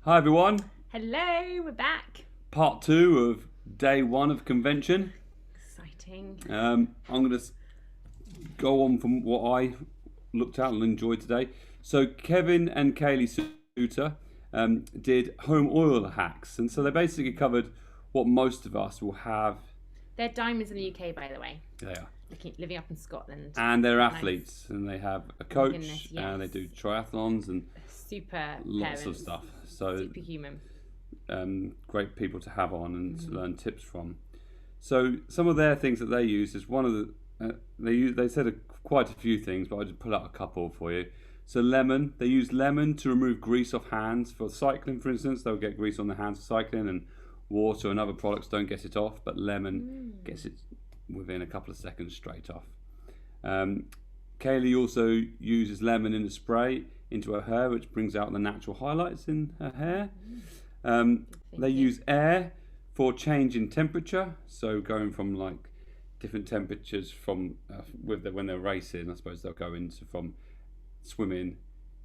Hi everyone. Hello, we're back. Part 2 of day 1 of convention. Exciting. I'm going to go on from what I looked at and enjoyed today. So Kevin and Kaylee Suter did home oil hacks, and so they basically covered what most of us will have. They're diamonds in the UK, by the way. They are. Living up in Scotland. And they're athletes, and they have a coach, goodness, yes. they do triathlons and Super lots parents. of stuff. So Superhuman. great people to have on and to learn tips from. So some of their things that they use is one of the they said quite a few things, but I just pull out a couple for you. So lemon, they use lemon to remove grease off hands for cycling, for instance. They'll get grease on their hands for cycling, and water and other products don't get it off, but lemon gets it within a couple of seconds straight off. Kaylee also uses lemon in a spray into her hair, which brings out the natural highlights in her hair. They use air for change in temperature, so going from like different temperatures from when they're racing, I suppose they'll go into from swimming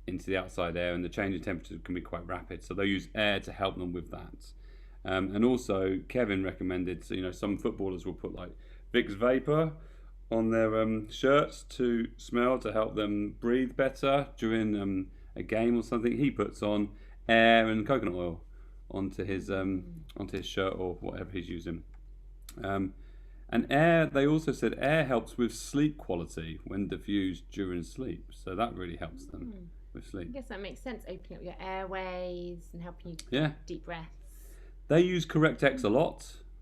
into the outside air, and the change in temperature can be quite rapid, so they'll use air to help them with that. And also Kevin recommended, so, some footballers will put like Vicks Vapor on their shirts to smell to help them breathe better during a game or something. He puts on air and coconut oil onto his shirt or whatever he's using. And air, they also said air helps with sleep quality when diffused during sleep, so that really helps them with sleep. I guess that makes sense, opening up your airways and helping you take deep breaths. They use Correct-X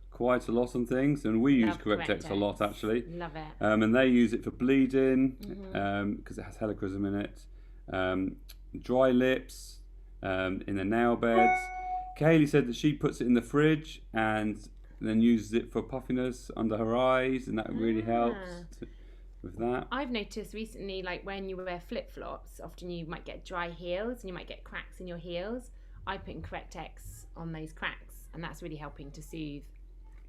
quite a lot on things, and we use Correct-X a lot actually. Love it. And they use it for bleeding because it has helichrysum in it. Dry lips, in the nail beds. Kaylee said that she puts it in the fridge and then uses it for puffiness under her eyes, and that really helps with that. I've noticed recently, like when you wear flip-flops, often you might get dry heels and you might get cracks in your heels. I put in Correct-X on those cracks, and that's really helping to soothe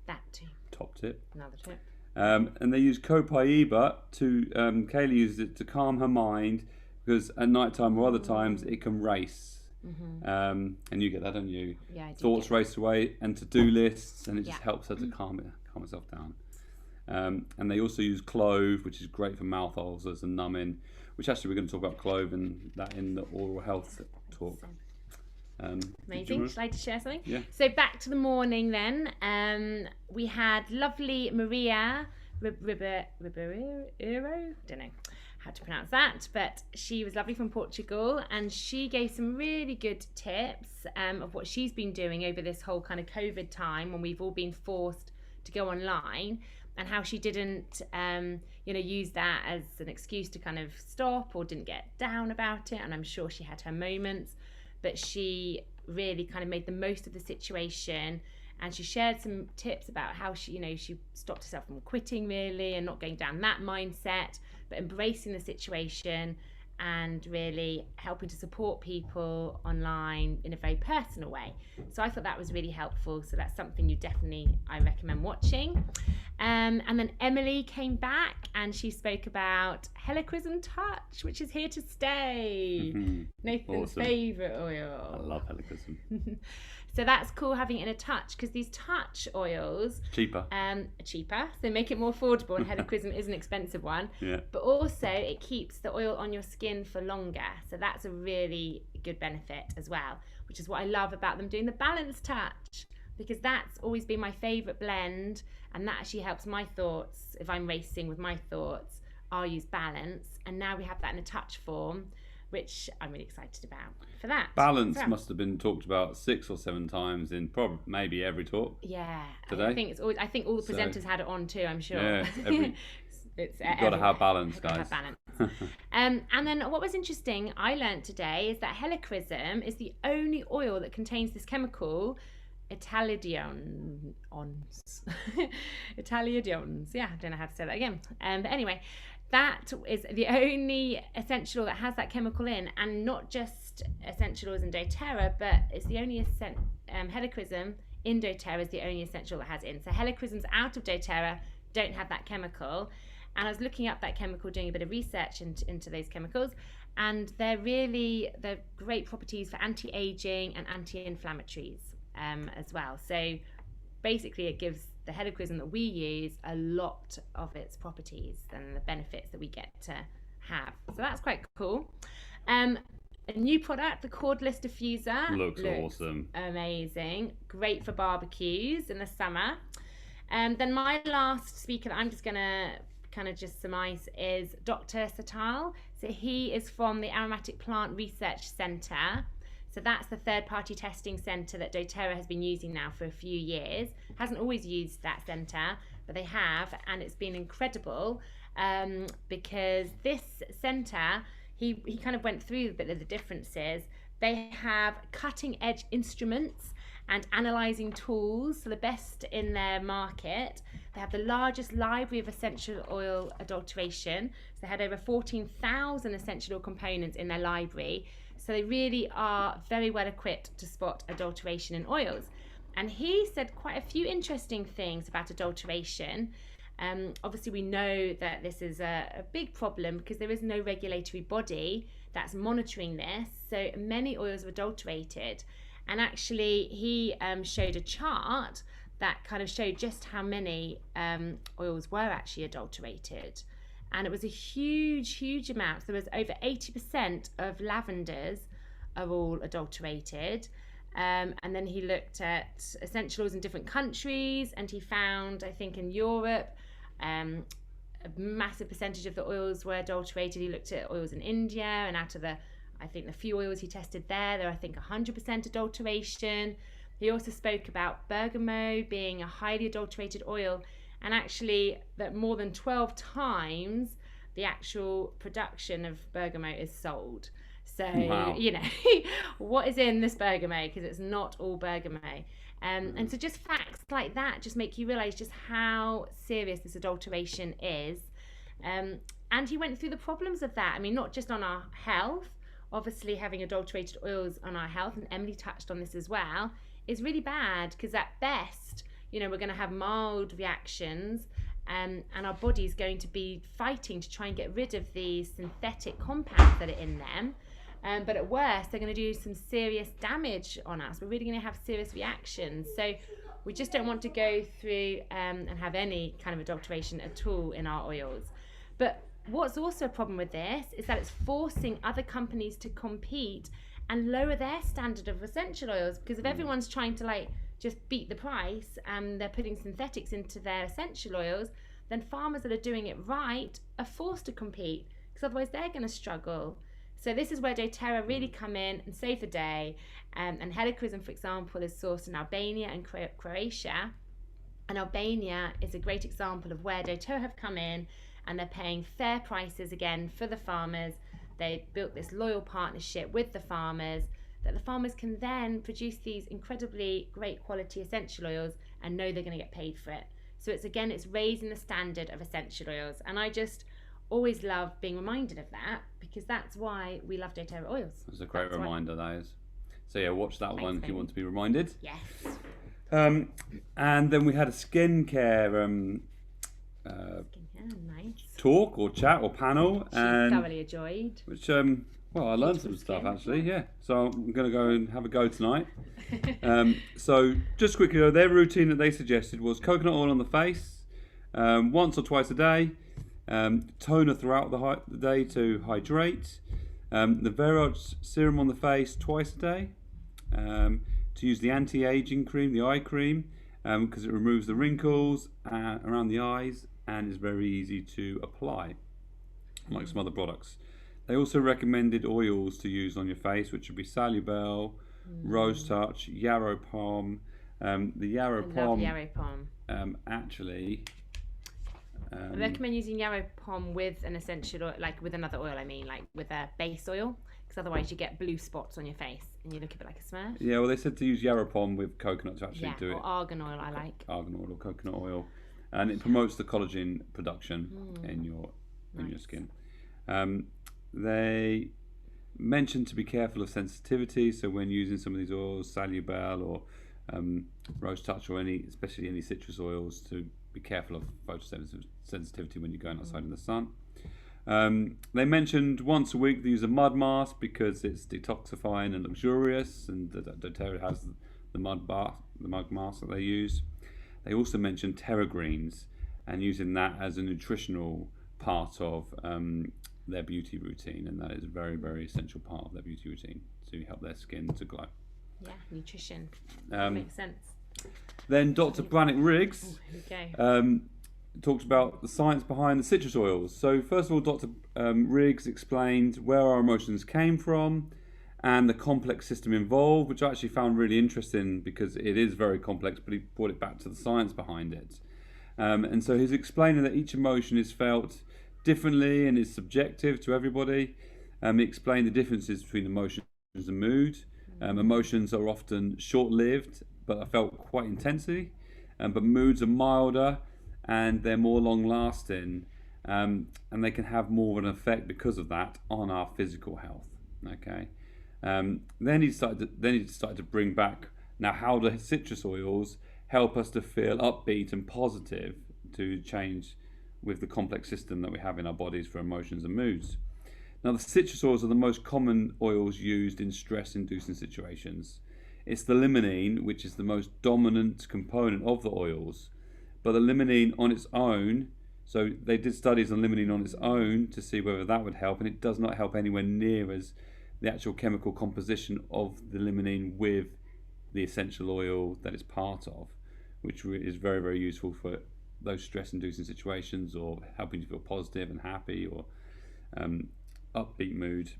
that too. Top tip. Another tip. And they use copaiba to, Kaylee uses it to calm her mind, because at night time or other times it can race. And you get that, don't you? Yeah, I do. Thoughts race away, and to-do lists, and it just helps her to calm herself down. And they also use clove, which is great for mouth ulcers and numbing, which actually we're going to talk about clove and that in the oral health talk. Amazing. Shall I just share something? Yeah. So back to the morning then. We had lovely Maria Ribeiro. Don't know how to pronounce that, but she was lovely from Portugal, and she gave some really good tips of what she's been doing over this whole kind of COVID time when we've all been forced to go online, and how she didn't use that as an excuse to kind of stop or didn't get down about it. And I'm sure she had her moments, but she really kind of made the most of the situation, and she shared some tips about how she stopped herself from quitting really and not going down that mindset, but embracing the situation and really helping to support people online in a very personal way. So I thought that was really helpful. So that's something I recommend watching. And then Emily came back and she spoke about helichrysum touch, which is here to stay. Nathan's favourite oil. I love helichrysum. So that's cool having it in a touch, because these touch oils cheaper, so make it more affordable, and helichrysum is an expensive one. Yeah. But also it keeps the oil on your skin for longer, so that's a really good benefit as well, which is what I love about them doing the balance touch, because that's always been my favourite blend, and that actually helps my thoughts. If I'm racing with my thoughts, I'll use balance, and now we have that in a touch form, which I'm really excited about for that. Balance must have been talked about 6 or 7 times in maybe every talk. Yeah, today. I think all the presenters had it on too, I'm sure. Yeah, you've got to have balance, guys. Have balance. And then what was interesting I learned today is that helichrysum is the only oil that contains this chemical, Italiodiones. Italiodiones. Yeah, I don't know how to say that again. But anyway, that is the only essential oil that has that chemical in, and not just essential oils in doTERRA, but it's the only helichrysum in doTERRA is the only essential that has it in. So helichrysums out of doTERRA don't have that chemical, And I was looking up that chemical, doing a bit of research into those chemicals, and they're great properties for anti-aging and anti-inflammatories as well. So basically it gives the helichrysum that we use a lot of its properties and the benefits that we get to have. So that's quite cool. A new product, the cordless diffuser. Looks awesome. Amazing. Great for barbecues in the summer. Then my last speaker that I'm just going to kind of just surmise is Dr. Satal. So he is from the Aromatic Plant Research Centre. So that's the third-party testing centre that doTERRA has been using now for a few years. Hasn't always used that centre, but they have, and it's been incredible because this centre, he kind of went through a bit of the differences. They have cutting-edge instruments and analysing tools, so the best in their market. They have the largest library of essential oil adulteration. So they had over 14,000 essential oil components in their library. So they really are very well equipped to spot adulteration in oils. And he said quite a few interesting things about adulteration. Obviously, we know that this is a big problem because there is no regulatory body that's monitoring this. So many oils are adulterated. And actually, he showed a chart that kind of showed just how many oils were actually adulterated. And it was a huge, huge amount. There was over 80% of lavenders are all adulterated. And then he looked at essential oils in different countries, and he found, I think in Europe, a massive percentage of the oils were adulterated. He looked at oils in India, and out of the few oils he tested there were, I think, 100% adulteration. He also spoke about bergamot being a highly adulterated oil, and actually that more than 12 times the actual production of bergamot is sold. So, wow. You know, what is in this bergamot? Because it's not all bergamot. And so just facts like that just make you realise just how serious this adulteration is. And he went through the problems of that. I mean, not just on our health, obviously having adulterated oils on our health, and Emily touched on this as well, is really bad because at best, you know, we're going to have mild reactions and our body's going to be fighting to try and get rid of these synthetic compounds that are in them. But at worst, they're going to do some serious damage on us. We're really going to have serious reactions. So we just don't want to go through and have any kind of adulteration at all in our oils. But what's also a problem with this is that it's forcing other companies to compete and lower their standard of essential oils, because if everyone's trying to just beat the price and they're putting synthetics into their essential oils, then farmers that are doing it right are forced to compete, because otherwise they're going to struggle. So this is where doTERRA really come in and save the day. And helichrysum, for example, is sourced in Albania and Croatia. And Albania is a great example of where doTERRA have come in, and they're paying fair prices again for the farmers. They built this loyal partnership with the farmers, that the farmers can then produce these incredibly great quality essential oils and know they're going to get paid for it. So it's raising the standard of essential oils. And I just always love being reminded of that, because that's why we love doTERRA oils. That's a great reminder, that is. So yeah, watch that one if you want to be reminded. Yes. And then we had a skincare nice talk or chat or panel. She thoroughly enjoyed. Which I learned some stuff actually. Yeah. So I'm going to go and have a go tonight. So just quickly though, their routine that they suggested was coconut oil on the face once or twice a day, toner throughout the day to hydrate, the Verage serum on the face twice a day, to use the anti-aging cream, the eye cream, because it removes the wrinkles around the eyes and is very easy to apply, like some other products. They also recommended oils to use on your face, which would be Salubel, Rose Touch, Yarrow Palm. The Yarrow Palm. Yarrow Palm. Actually, I recommend using Yarrow Palm with an essential oil, like with another oil. I mean, like with a base oil, because otherwise you get blue spots on your face and you look a bit like a Smurf. Yeah, well, they said to use Yarrow Palm with coconut to actually do it. Or argan oil. I like argan oil or coconut oil, and it promotes the collagen production in your skin. They mentioned to be careful of sensitivity, so when using some of these oils, Salubel or Rose Touch or especially any citrus oils, to be careful of photosensitivity when you're going outside in the sun. They mentioned once a week they use a mud mask because it's detoxifying and luxurious, and doTERRA has the mud mask that they use. They also mentioned Terra greens and using that as a nutritional part of their beauty routine, and that is a very, very essential part of their beauty routine to help their skin to glow. Yeah, nutrition. Makes sense. Then Dr. Brannick Riggs talked about the science behind the citrus oils. So first of all, Dr. Riggs explained where our emotions came from and the complex system involved, which I actually found really interesting because it is very complex, but he brought it back to the science behind it. And so he's explaining that each emotion is felt differently and is subjective to everybody. He explained the differences between emotions and mood. Emotions are often short-lived, but are felt quite intensely. But moods are milder and they're more long-lasting, and they can have more of an effect because of that on our physical health. Okay. Then he started to bring back now how the citrus oils help us to feel upbeat and positive to change with the complex system that we have in our bodies for emotions and moods. Now, the citrus oils are the most common oils used in stress-inducing situations. It's the limonene, which is the most dominant component of the oils, but the limonene on its own, so they did studies on limonene on its own to see whether that would help, and it does not help anywhere near as the actual chemical composition of the limonene with the essential oil that it's part of, which is very, very useful for those stress-inducing situations or helping you feel positive and happy or upbeat mood.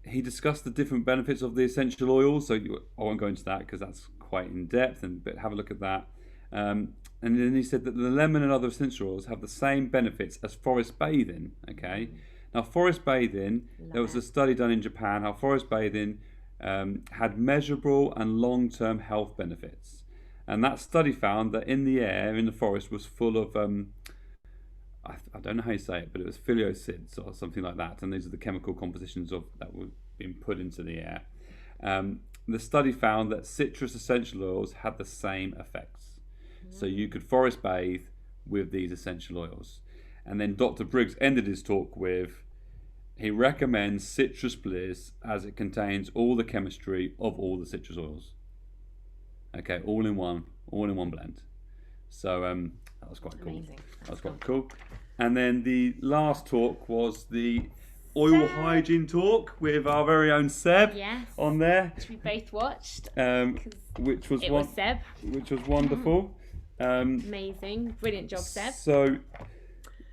He discussed the different benefits of the essential oils, so I won't go into that because that's quite in depth, but have a look at that. And then he said that the lemon and other essential oils have the same benefits as forest bathing. Okay, now forest bathing, there was a study done in Japan how forest bathing had measurable and long-term health benefits, and that study found that in the air in the forest was full of I don't know how you say it, but it was phyllosids or something like that, and these are the chemical compositions of that were being put into the air. The study found that citrus essential oils had the same effects, so you could forest bathe with these essential oils. And then Dr. Briggs ended his talk with, he recommends Citrus Bliss as it contains all the chemistry of all the citrus oils. Okay, all in one blend. So that was quite cool. Amazing. That was quite cool. And then the last talk was the Oil Hygiene Talk with our very own Seb on there. Which we both watched. Which was Seb. Which was wonderful. Amazing. Brilliant job, Seb. So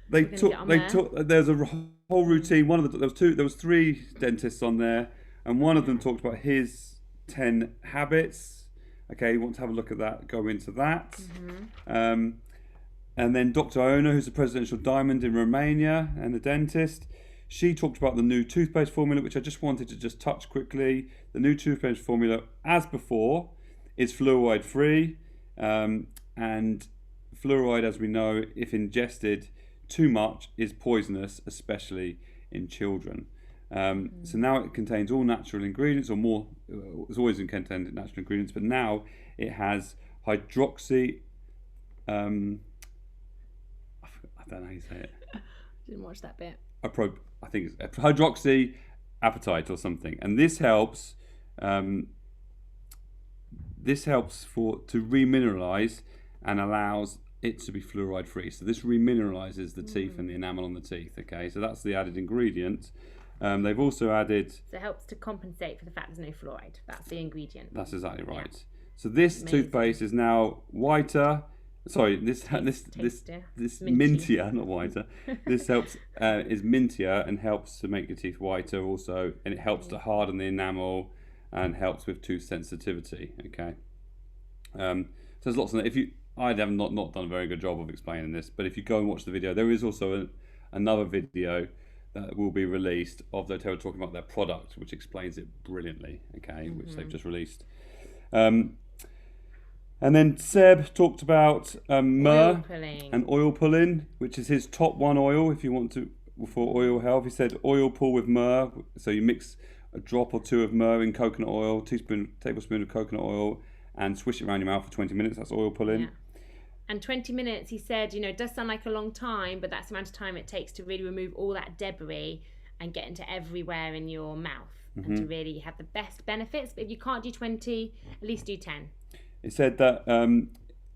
there's a whole routine. There was 3 dentists on there, and one of them talked about his 10 habits. Okay, you want to have a look at that, go into that. And then Dr. Ona, who's a presidential diamond in Romania and a dentist, she talked about the new toothpaste formula, which I just wanted to touch quickly. The new toothpaste formula, as before, is fluoride free, and fluoride, as we know, if ingested too much, is poisonous, especially in children. So now it contains all natural ingredients, or more. It's always contained natural ingredients, but now it has hydroxy. I don't know how you say it. Didn't watch that bit. I think it's hydroxy apatite or something, and this helps. This helps to remineralize and allows it to be fluoride free. So this remineralizes the teeth and the enamel on the teeth. Okay, so that's the added ingredient. They've also added. So it helps to compensate for the fact there's no fluoride. That's the ingredient. That's exactly right. Yeah. So this toothpaste is now whiter. Sorry, this mintier, not whiter. This helps is mintier and helps to make your teeth whiter also, and it helps to harden the enamel and helps with tooth sensitivity. Okay, so there's lots of that. I have not done a very good job of explaining this, but if you go and watch the video, there is also another video that will be released of doTERRA talking about their product, which explains it brilliantly. Okay, which they've just released. And then Seb talked about Myrrh and oil pulling, which is his top 1 oil if you want to for oil health. He said oil pull with Myrrh, so you mix a drop or 2 of Myrrh in coconut oil, tablespoon of coconut oil, and swish it around your mouth for 20 minutes. That's oil pulling. Yeah. And 20 minutes, he said, does sound like a long time, but that's the amount of time it takes to really remove all that debris and get into everywhere in your mouth and to really have the best benefits. But if you can't do 20, at least do 10. It said that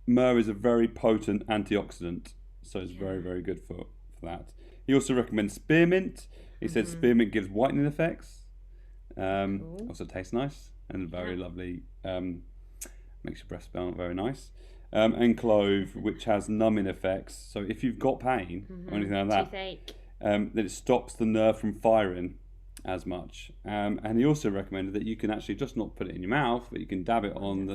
myrrh is a very potent antioxidant, so it's very, very good for that. He also recommends spearmint. He said spearmint gives whitening effects. Also tastes nice and very lovely. Makes your breath smell very nice. And clove, which has numbing effects. So if you've got pain or anything like that, Toothache. then it stops the nerve from firing as much. And he also recommended that you can actually just not put it in your mouth, but you can dab it on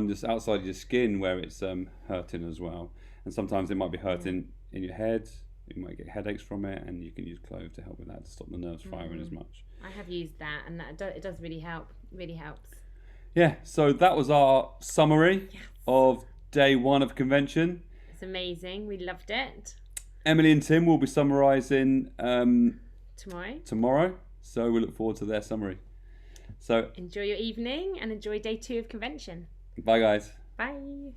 this outside of your skin where it's hurting as well. And sometimes it might be hurting in your head. You might get headaches from it, and you can use clove to help with that, to stop the nerves firing as much. I have used that, and it does really help. Really helps. Yeah, so that was our summary of day 1 of convention. It's amazing. We loved it. Emily and Tim will be summarising tomorrow. So we look forward to their summary. So enjoy your evening and enjoy day 2 of convention. bye, guys. Bye.